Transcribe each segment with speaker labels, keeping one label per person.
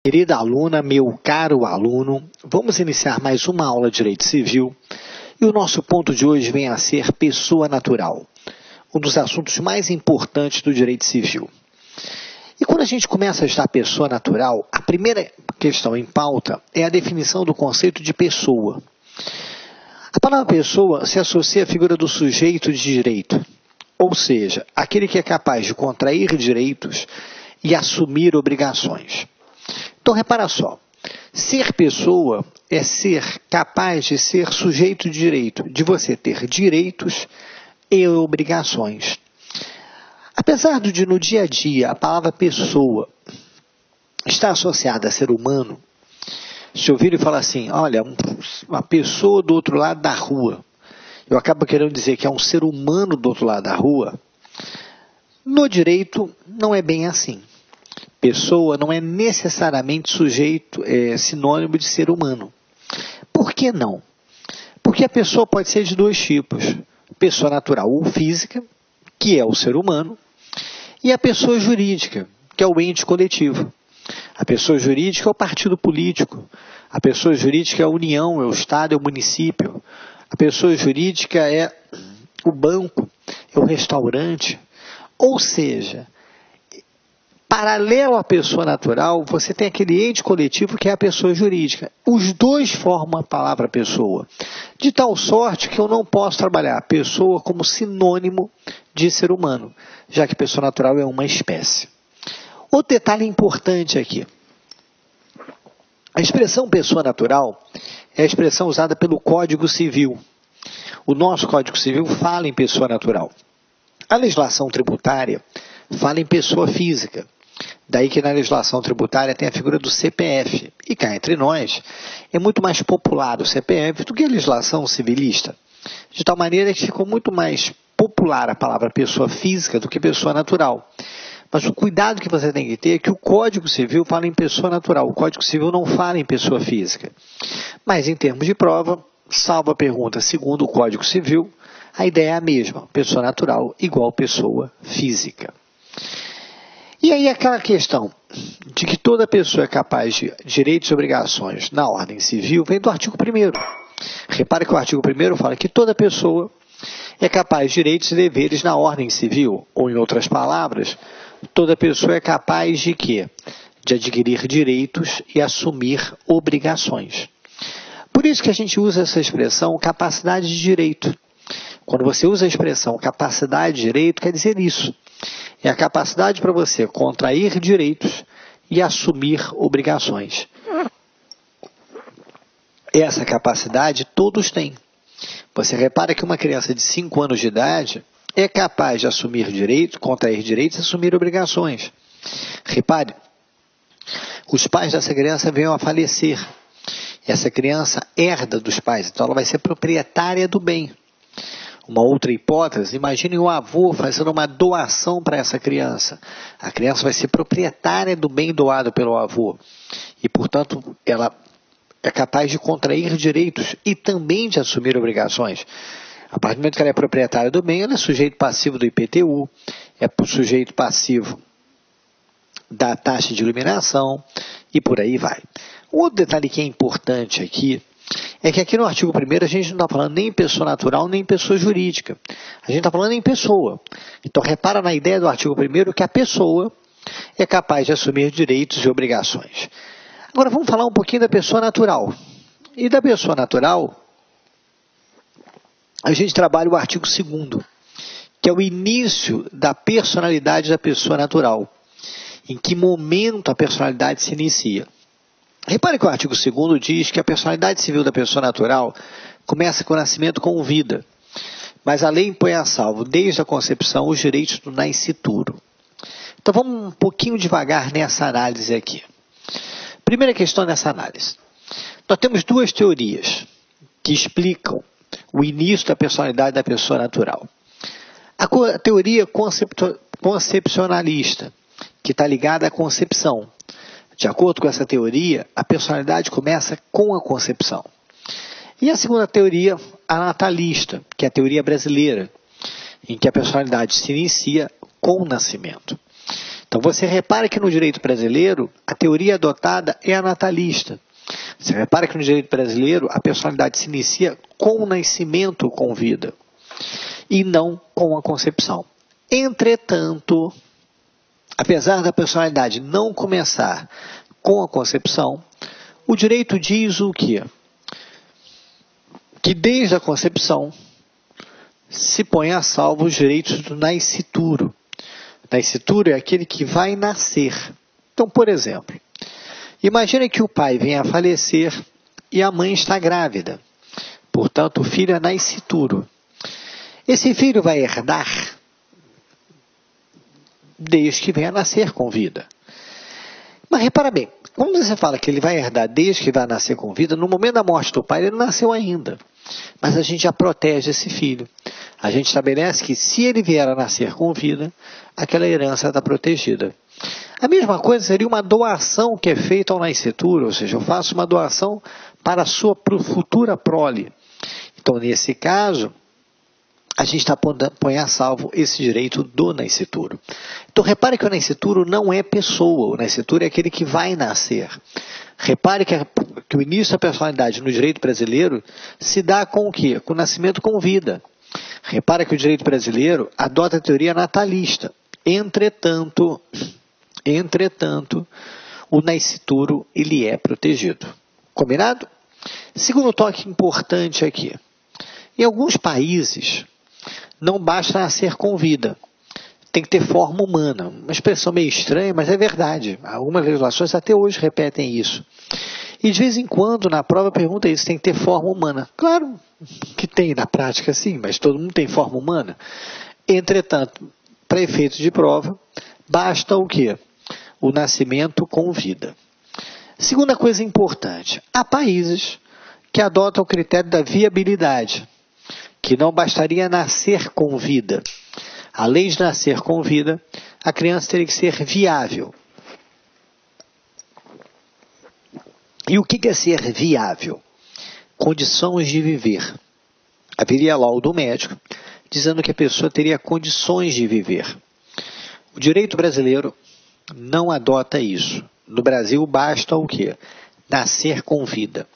Speaker 1: Querida aluna, meu caro aluno, vamos iniciar mais uma aula de Direito Civil e o nosso ponto de hoje vem a ser pessoa natural, um dos assuntos mais importantes do Direito Civil. E quando a gente começa a estudar pessoa natural, a primeira questão em pauta é a definição do conceito de pessoa. A palavra pessoa se associa à figura do sujeito de direito, ou seja, aquele que é capaz de contrair direitos e assumir obrigações. Então, repara só, ser pessoa é ser capaz de ser sujeito de direito, de você ter direitos e obrigações. Apesar de no dia a dia a palavra pessoa estar associada a ser humano, se ouvir e falar assim, olha, uma pessoa do outro lado da rua, eu acabo querendo dizer que é um ser humano do outro lado da rua, no direito não é bem assim. Pessoa não é necessariamente sinônimo de ser humano. Por que não? Porque a pessoa pode ser de dois tipos. Pessoa natural ou física, que é o ser humano, e a pessoa jurídica, que é o ente coletivo. A pessoa jurídica é o partido político. A pessoa jurídica é a união, é o estado, é o município. A pessoa jurídica é o banco, é o restaurante. Ou seja, paralelo à pessoa natural, você tem aquele ente coletivo que é a pessoa jurídica. Os dois formam a palavra pessoa. De tal sorte que eu não posso trabalhar a pessoa como sinônimo de ser humano, já que pessoa natural é uma espécie. Outro detalhe importante aqui. A expressão pessoa natural é a expressão usada pelo Código Civil. O nosso Código Civil fala em pessoa natural. A legislação tributária fala em pessoa física. Daí que na legislação tributária tem a figura do CPF. E cá entre nós, é muito mais popular o CPF do que a legislação civilista. De tal maneira que ficou muito mais popular a palavra pessoa física do que pessoa natural. Mas o cuidado que você tem que ter é que o Código Civil fala em pessoa natural. O Código Civil não fala em pessoa física. Mas em termos de prova, salvo a pergunta, segundo o Código Civil, a ideia é a mesma. Pessoa natural igual pessoa física. E aí aquela questão de que toda pessoa é capaz de direitos e obrigações na ordem civil vem do artigo 1º. Repare que o artigo 1º fala que toda pessoa é capaz de direitos e deveres na ordem civil, ou em outras palavras, toda pessoa é capaz de quê? De adquirir direitos e assumir obrigações. Por isso que a gente usa essa expressão capacidade de direito. Quando você usa a expressão capacidade de direito, quer dizer isso. É a capacidade para você contrair direitos e assumir obrigações. Essa capacidade todos têm. Você repara que uma criança de 5 anos de idade é capaz de assumir direitos, contrair direitos e assumir obrigações. Repare, os pais dessa criança venham a falecer. Essa criança herda dos pais, então ela vai ser proprietária do bem. Uma outra hipótese, imagine o avô fazendo uma doação para essa criança. A criança vai ser proprietária do bem doado pelo avô. E, portanto, ela é capaz de contrair direitos e também de assumir obrigações. A partir do momento que ela é proprietária do bem, ela é sujeito passivo do IPTU, é sujeito passivo da taxa de iluminação e por aí vai. Um outro detalhe que é importante aqui é que aqui no artigo 1º a gente não está falando nem em pessoa natural nem em pessoa jurídica. A gente está falando em pessoa. Então repara na ideia do artigo 1º que a pessoa é capaz de assumir direitos e obrigações. Agora vamos falar um pouquinho da pessoa natural. E da pessoa natural, a gente trabalha o artigo 2º, que é o início da personalidade da pessoa natural. Em que momento a personalidade se inicia? Repare que o artigo 2º diz que a personalidade civil da pessoa natural começa com o nascimento com vida, mas a lei impõe a salvo, desde a concepção, os direitos do nascituro. Então vamos um pouquinho devagar nessa análise aqui. Primeira questão nessa análise. Nós temos duas teorias que explicam o início da personalidade da pessoa natural. A teoria concepcionalista, que está ligada à concepção. De acordo com essa teoria, a personalidade começa com a concepção. E a segunda teoria, a natalista, que é a teoria brasileira, em que a personalidade se inicia com o nascimento. Então você repara que no direito brasileiro a teoria adotada é a natalista. Você repara que no direito brasileiro a personalidade se inicia com o nascimento com vida e não com a concepção. Entretanto, apesar da personalidade não começar com a concepção, o direito diz o quê? Que desde a concepção se põe a salvo os direitos do nascituro. Nascituro é aquele que vai nascer. Então, por exemplo, imagine que o pai venha a falecer e a mãe está grávida. Portanto, o filho é nascituro. Esse filho vai herdar desde que venha a nascer com vida. Mas repara bem, quando você fala que ele vai herdar desde que vai nascer com vida, no momento da morte do pai ele não nasceu ainda. Mas a gente já protege esse filho. A gente estabelece que se ele vier a nascer com vida, aquela herança está protegida. A mesma coisa seria uma doação que é feita ao nascituro, ou seja, eu faço uma doação para a sua futura prole. Então, nesse caso, a gente põe a salvo esse direito do nascituro. Então, repare que o nascituro não é pessoa, o nascituro é aquele que vai nascer. Repare que o início da personalidade no direito brasileiro se dá com o quê? Com o nascimento com vida. Repare que o direito brasileiro adota a teoria natalista. Entretanto, o nascituro ele é protegido. Combinado? Segundo toque importante aqui. Em alguns países, não basta nascer com vida. Tem que ter forma humana. Uma expressão meio estranha, mas é verdade. Algumas legislações até hoje repetem isso. E de vez em quando, na prova, pergunta isso, tem que ter forma humana. Claro que tem na prática, sim, mas todo mundo tem forma humana. Entretanto, para efeitos de prova, basta o quê? O nascimento com vida. Segunda coisa importante, há países que adotam o critério da viabilidade, que não bastaria nascer com vida. Além de nascer com vida, a criança teria que ser viável. E o que é ser viável? Condições de viver. Haveria laudo médico dizendo que a pessoa teria condições de viver. O direito brasileiro não adota isso. No Brasil basta o quê? Nascer com vida.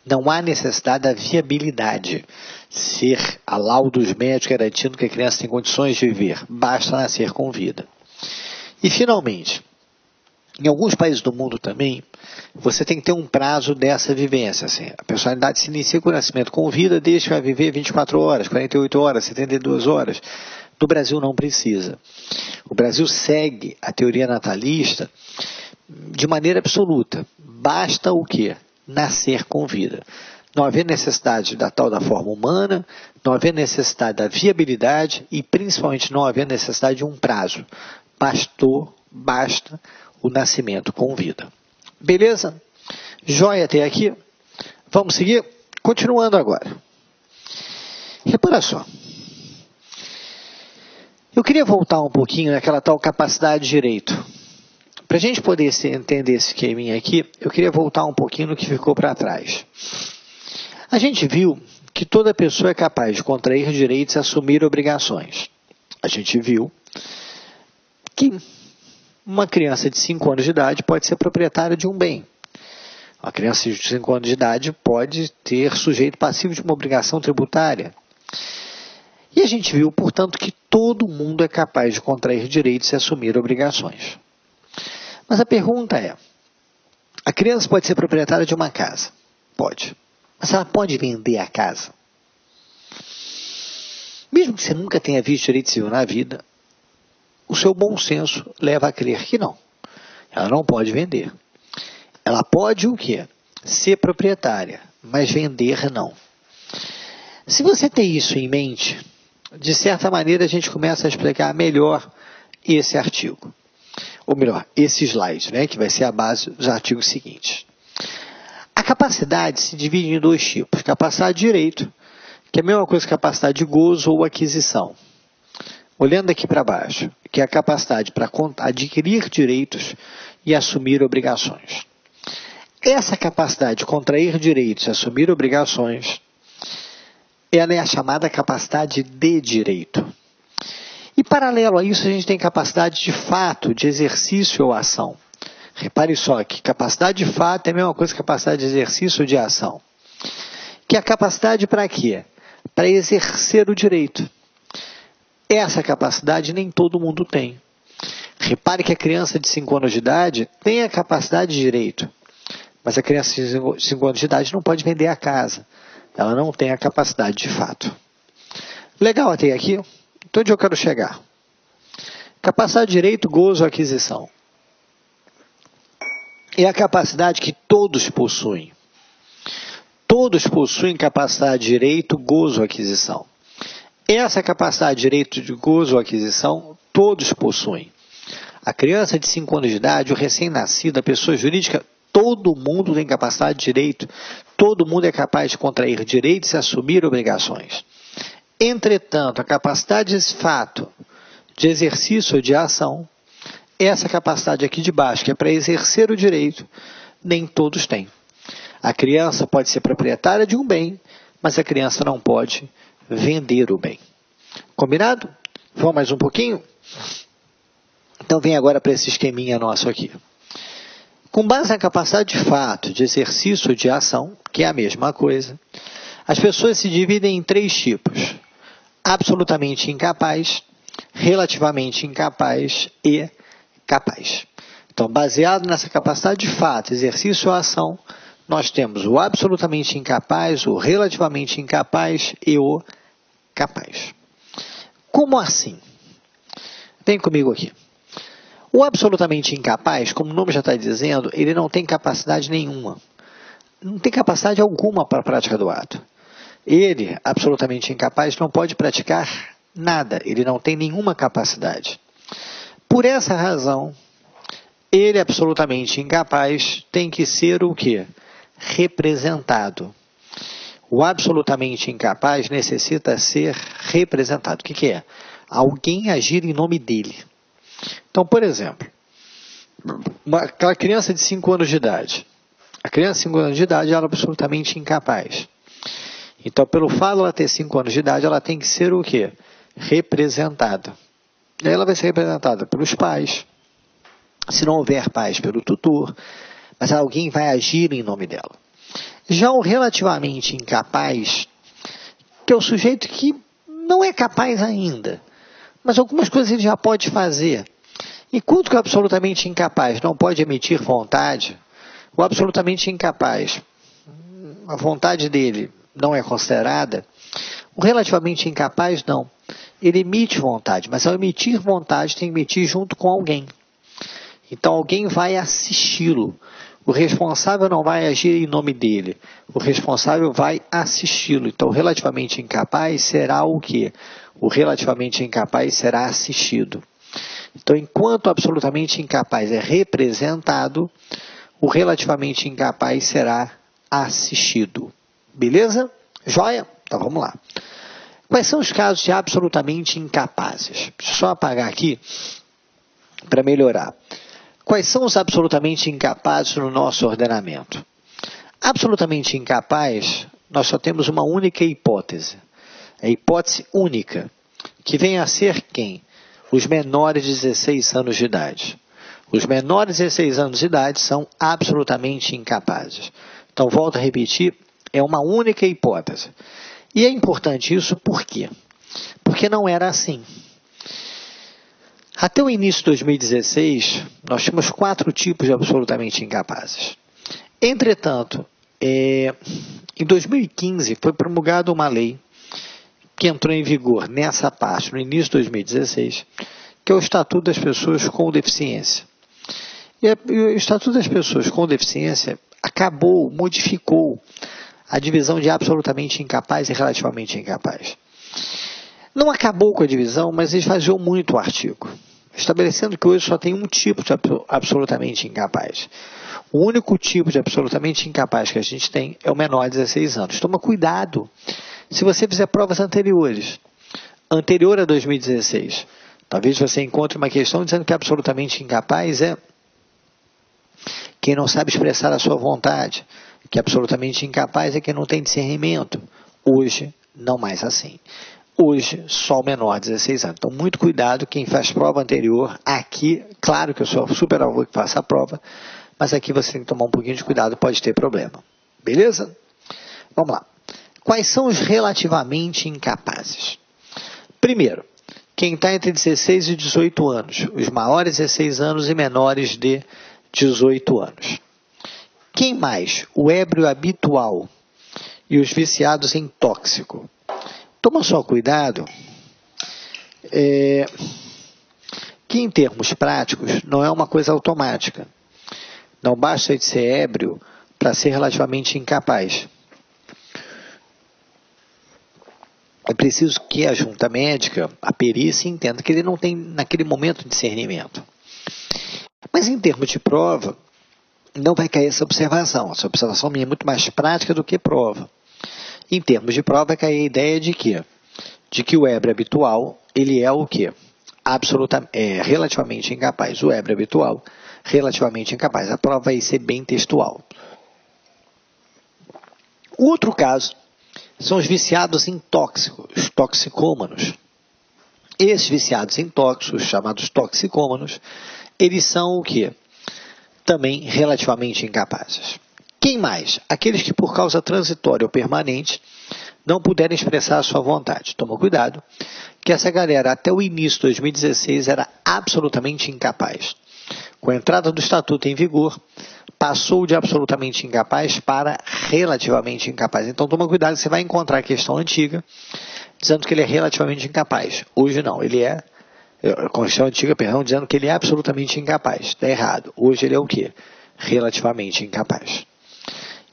Speaker 1: Não há necessidade da viabilidade. Ser a laudos médicos garantindo que a criança tem condições de viver. Basta nascer com vida. E, finalmente, em alguns países do mundo também, você tem que ter um prazo dessa vivência. Assim. A personalidade se inicia com o nascimento com vida, desde que vai viver 24 horas, 48 horas, 72 horas. No Brasil não precisa. O Brasil segue a teoria natalista de maneira absoluta. Basta o quê? Nascer com vida. Não haver necessidade da tal da forma humana, não haver necessidade da viabilidade e principalmente não haver necessidade de um prazo. Basta o nascimento com vida. Beleza? Joia até aqui? Vamos seguir? Continuando agora. Repara só. Eu queria voltar um pouquinho naquela tal capacidade de direito. Para a gente poder entender esse esqueminha aqui, eu queria voltar um pouquinho no que ficou para trás. A gente viu que toda pessoa é capaz de contrair direitos e assumir obrigações. A gente viu que uma criança de 5 anos de idade pode ser proprietária de um bem. Uma criança de 5 anos de idade pode ter sujeito passivo de uma obrigação tributária. E a gente viu, portanto, que todo mundo é capaz de contrair direitos e assumir obrigações. Mas a pergunta é, a criança pode ser proprietária de uma casa? Pode. Mas ela pode vender a casa? Mesmo que você nunca tenha visto direito civil na vida, o seu bom senso leva a crer que não. Ela não pode vender. Ela pode o quê? Ser proprietária, mas vender não. Se você tem isso em mente, de certa maneira a gente começa a explicar melhor esse artigo. Ou melhor, esse slide, né, que vai ser a base dos artigos seguintes. A capacidade se divide em 2 tipos. Capacidade de direito, que é a mesma coisa que capacidade de gozo ou aquisição. Olhando aqui para baixo, que é a capacidade para adquirir direitos e assumir obrigações. Essa capacidade de contrair direitos e assumir obrigações, ela é a chamada capacidade de direito. E paralelo a isso, a gente tem capacidade de fato, de exercício ou ação. Repare só que capacidade de fato é a mesma coisa que capacidade de exercício ou de ação. Que é a capacidade para quê? Para exercer o direito. Essa capacidade nem todo mundo tem. Repare que a criança de 5 anos de idade tem a capacidade de direito, mas a criança de 5 anos de idade não pode vender a casa. Ela não tem a capacidade de fato. Legal até aqui? Então onde eu quero chegar? Capacidade de direito, gozo ou aquisição. É a capacidade que todos possuem. Todos possuem capacidade de direito, gozo ou aquisição. Essa capacidade de direito de gozo ou aquisição, todos possuem. A criança de 5 anos de idade, o recém-nascido, a pessoa jurídica, todo mundo tem capacidade de direito, todo mundo é capaz de contrair direitos e assumir obrigações. Entretanto, a capacidade de fato, de exercício ou de ação, essa capacidade aqui de baixo, que é para exercer o direito, nem todos têm. A criança pode ser proprietária de um bem, mas a criança não pode vender o bem. Combinado? Vamos mais um pouquinho? Então vem agora para esse esqueminha nosso aqui. Com base na capacidade de fato, de exercício ou de ação, que é a mesma coisa, as pessoas se dividem em 3 tipos. Absolutamente incapaz, relativamente incapaz e capaz. Então, baseado nessa capacidade de fato, exercício ou ação, nós temos o absolutamente incapaz, o relativamente incapaz e o capaz. Como assim? Vem comigo aqui. O absolutamente incapaz, como o nome já está dizendo, ele não tem capacidade nenhuma. Não tem capacidade alguma para a prática do ato. Ele, absolutamente incapaz, não pode praticar nada. Ele não tem nenhuma capacidade. Por essa razão, ele, absolutamente incapaz, tem que ser o quê? Representado. O absolutamente incapaz necessita ser representado. O que é? Alguém agir em nome dele. Então, por exemplo, aquela criança de 5 anos de idade. A criança de 5 anos de idade ela é absolutamente incapaz. Então, pelo fato de ela ter 5 anos de idade, ela tem que ser o quê? Representada. E ela vai ser representada pelos pais. Se não houver pais, pelo tutor. Mas alguém vai agir em nome dela. Já o relativamente incapaz, que é o sujeito que não é capaz ainda, mas algumas coisas ele já pode fazer. Enquanto que o absolutamente incapaz não pode emitir vontade, o absolutamente incapaz, a vontade dele não é considerada, o relativamente incapaz não. Ele emite vontade, mas ao emitir vontade tem que emitir junto com alguém. Então alguém vai assisti-lo. O responsável não vai agir em nome dele. O responsável vai assisti-lo. Então, o relativamente incapaz será o quê? O relativamente incapaz será assistido. Então, enquanto o absolutamente incapaz é representado, o relativamente incapaz será assistido. Beleza? Joia? Então, vamos lá. Quais são os casos de absolutamente incapazes? Deixa eu só apagar aqui para melhorar. Quais são os absolutamente incapazes no nosso ordenamento? Absolutamente incapaz, nós só temos uma única hipótese. A hipótese única, que vem a ser quem? Os menores de 16 anos de idade. Os menores de 16 anos de idade são absolutamente incapazes. Então, volto a repetir, é uma única hipótese. E é importante isso por quê? Porque não era assim. Até o início de 2016, nós tínhamos 4 tipos de absolutamente incapazes. Entretanto, em 2015 foi promulgada uma lei que entrou em vigor nessa parte, no início de 2016, que é o Estatuto das Pessoas com Deficiência. E o Estatuto das Pessoas com Deficiência acabou, modificou a divisão de absolutamente incapaz e relativamente incapaz. Não acabou com a divisão, mas esvaziou muito o artigo, estabelecendo que hoje só tem um tipo de absolutamente incapaz. O único tipo de absolutamente incapaz que a gente tem é o menor de 16 anos. Toma cuidado se você fizer provas anteriores, anterior a 2016. Talvez você encontre uma questão dizendo que absolutamente incapaz é quem não sabe expressar a sua vontade, que absolutamente incapaz é quem não tem discernimento. Hoje, não mais assim. Hoje, só o menor, 16 anos. Então, muito cuidado, quem faz prova anterior, aqui, claro que eu sou super a favor que faça a prova, mas aqui você tem que tomar um pouquinho de cuidado, pode ter problema. Beleza? Vamos lá. Quais são os relativamente incapazes? Primeiro, quem está entre 16 e 18 anos, os maiores de 16 anos e menores de 18 anos. Quem mais? O ébrio habitual e os viciados em tóxico. Toma só cuidado, que em termos práticos não é uma coisa automática. Não basta de ser ébrio para ser relativamente incapaz. É preciso que a junta médica, a perícia, entenda que ele não tem, naquele momento, discernimento. Mas em termos de prova, não vai cair essa observação. Essa observação minha é muito mais prática do que prova. Em termos de prova, vai cair a ideia de que o ébrio habitual, ele é o quê? Relativamente incapaz. O ébrio habitual, relativamente incapaz. A prova vai ser bem textual. O outro caso são os viciados em tóxicos, os toxicômanos. Esses viciados em tóxicos, chamados toxicômanos, eles são o quê? Também relativamente incapazes. Quem mais? Aqueles que por causa transitória ou permanente não puderem expressar a sua vontade. Toma cuidado, que essa galera até o início de 2016 era absolutamente incapaz. Com a entrada do Estatuto em vigor, passou de absolutamente incapaz para relativamente incapaz. Então toma cuidado, você vai encontrar a questão antiga dizendo que ele é relativamente incapaz. Hoje não, ele é, a Constituição antiga, dizendo que ele é absolutamente incapaz. Está errado. Hoje ele é o quê? Relativamente incapaz.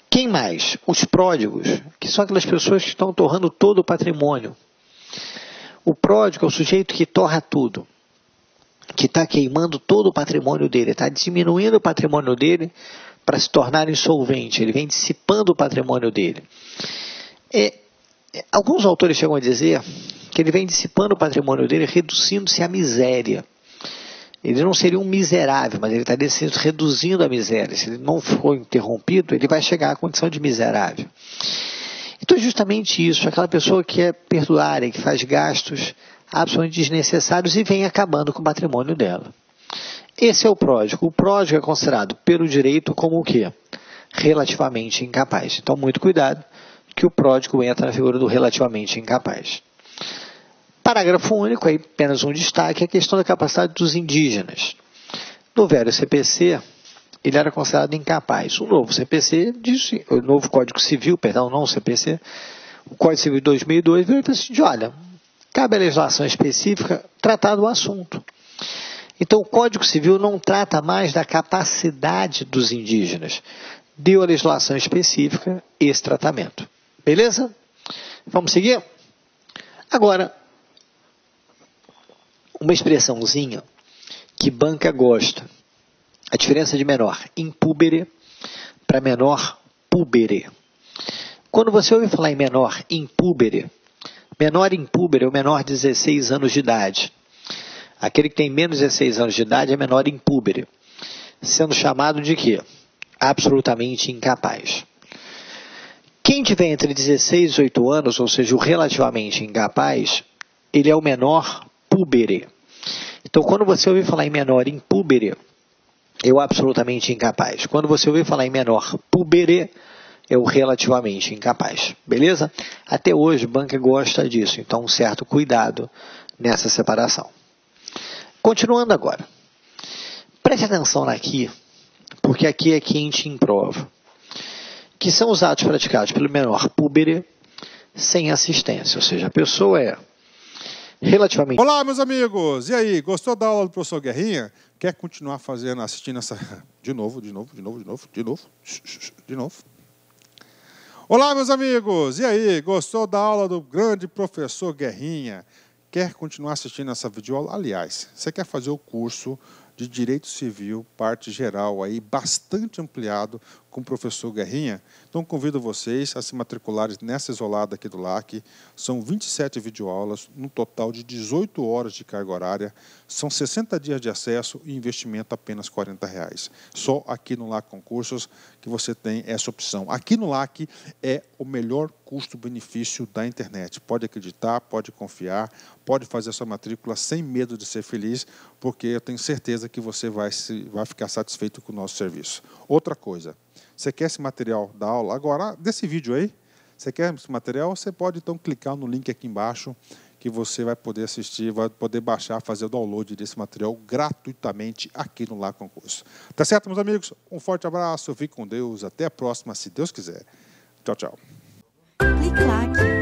Speaker 1: Quem mais? Os pródigos, que são aquelas pessoas que estão torrando todo o patrimônio. O pródigo é o sujeito que torra tudo, que está queimando todo o patrimônio dele, está diminuindo o patrimônio dele para se tornar insolvente, ele vem dissipando o patrimônio dele. Alguns autores chegam a dizer que ele vem dissipando o patrimônio dele, reduzindo-se à miséria. Ele não seria um miserável, mas ele está reduzindo a miséria. Se ele não for interrompido, ele vai chegar à condição de miserável. Então, justamente isso, aquela pessoa que é perdulária, que faz gastos absolutamente desnecessários e vem acabando com o patrimônio dela. Esse é o pródigo. O pródigo é considerado pelo direito como o quê? Relativamente incapaz. Então, muito cuidado, que o pródigo entra na figura do relativamente incapaz. Parágrafo único, aí apenas um destaque, é a questão da capacidade dos indígenas. No velho CPC, ele era considerado incapaz. O novo CPC, o novo Código Civil, não o CPC, o Código Civil de 2002, veio para assim, olha, cabe à legislação específica tratar do assunto. Então, o Código Civil não trata mais da capacidade dos indígenas. Deu à legislação específica esse tratamento. Beleza? Vamos seguir? Agora, uma expressãozinha que banca gosta. A diferença de menor impúbere para menor púbere. Quando você ouve falar em menor impúbere é o menor de 16 anos de idade. Aquele que tem menos de 16 anos de idade é menor impúbere, sendo chamado de quê? Absolutamente incapaz. Quem tiver entre 16 e 18 anos, ou seja, o relativamente incapaz, ele é o menor púbere. Então, quando você ouvir falar em menor impúbere, é o absolutamente incapaz. Quando você ouvir falar em menor púbere, é o relativamente incapaz. Beleza? Até hoje, banca gosta disso. Então, um certo cuidado nessa separação. Continuando agora. Preste atenção aqui, porque aqui é quente em prova. Que são os atos praticados pelo menor púbere sem assistência. Ou seja, a pessoa é relativamente...
Speaker 2: Olá, meus amigos! E aí, gostou da aula do professor Guerrinha? Quer continuar assistindo essa... De novo. Olá, meus amigos! E aí, gostou da aula do grande professor Guerrinha? Quer continuar assistindo essa videoaula? Aliás, você quer fazer o curso de Direito Civil, parte geral, aí, bastante ampliado com o professor Guerrinha? Então, convido vocês a se matricularem nessa isolada aqui do LAC. São 27 videoaulas, no total de 18 horas de carga horária. São 60 dias de acesso e investimento apenas R$40. Só aqui no LAC Concursos que você tem essa opção. Aqui no LAC é o melhor custo-benefício da internet. Pode acreditar, pode confiar, pode fazer a sua matrícula sem medo de ser feliz, porque eu tenho certeza que você vai ficar satisfeito com o nosso serviço. Outra coisa, você quer esse material da aula agora, desse vídeo aí? Você quer esse material? Você pode então clicar no link aqui embaixo, que você vai poder assistir, vai poder baixar, fazer o download desse material gratuitamente aqui no Lá Concurso. Tá certo, meus amigos? Um forte abraço, fique com Deus, até a próxima, se Deus quiser. Tchau, tchau.
Speaker 3: Clique lá.